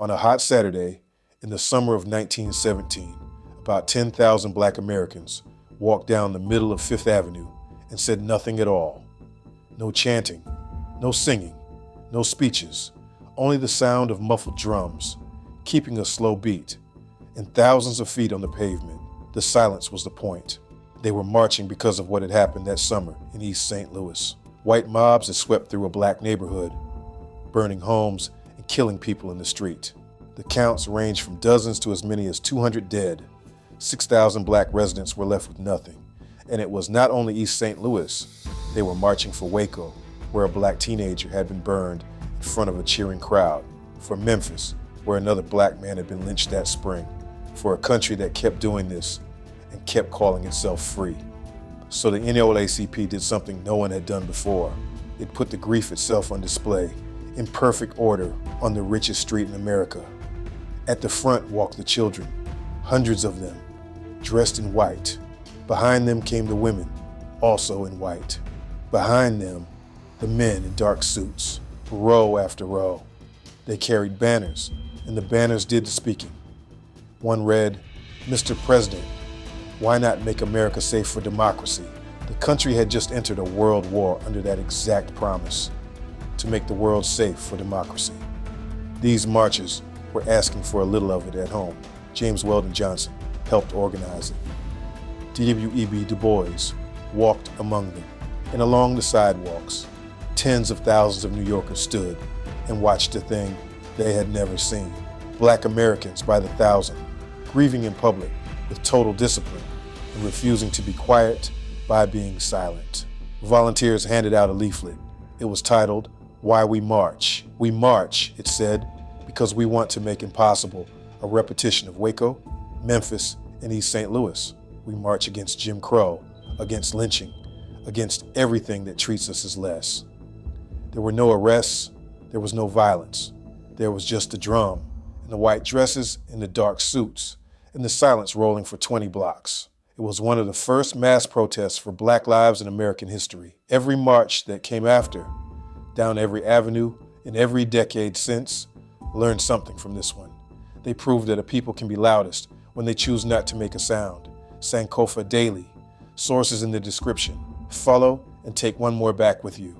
On a hot Saturday in the summer of 1917, about 10,000 Black Americans walked down the middle of Fifth Avenue and said nothing at all. No chanting, no singing, no speeches, only the sound of muffled drums, keeping a slow beat, and thousands of feet on the pavement. The silence was the point. They were marching because of what had happened that summer in East St. Louis. White mobs had swept through a Black neighborhood, burning homes and killing people in the street. The counts ranged from dozens to as many as 200 dead. 6,000 Black residents were left with nothing. And it was not only East St. Louis. They were marching for Waco, where a Black teenager had been burned in front of a cheering crowd. For Memphis, where another Black man had been lynched that spring. For a country that kept doing this and kept calling itself free. So the NAACP did something no one had done before. It put the grief itself on display, in perfect order, on the richest street in America. At the front walked the children, hundreds of them, dressed in white. Behind them came the women, also in white. Behind them, the men in dark suits, row after row. They carried banners, and the banners did the speaking. One read, "Mr. President, why not make America safe for democracy?" The country had just entered a world war under that exact promise, to make the world safe for democracy. These marchers were asking for a little of it at home. James Weldon Johnson helped organize it. W.E.B. Du Bois walked among them, and along the sidewalks, tens of thousands of New Yorkers stood and watched a thing they had never seen. Black Americans by the thousand, grieving in public with total discipline and refusing to be quiet by being silent. Volunteers handed out a leaflet. It was titled, "Why We March." We march, it said, because we want to make impossible a repetition of Waco, Memphis, and East St. Louis. We march against Jim Crow, against lynching, against everything that treats us as less. There were no arrests, there was no violence. There was just the drum, and the white dresses and the dark suits, and the silence rolling for 20 blocks. It was one of the first mass protests for Black lives in American history. Every march that came after, down every avenue, in every decade since, learned something from this one. They proved that a people can be loudest when they choose not to make a sound. Sankofa Daily. Sources in the description. Follow and take one more back with you.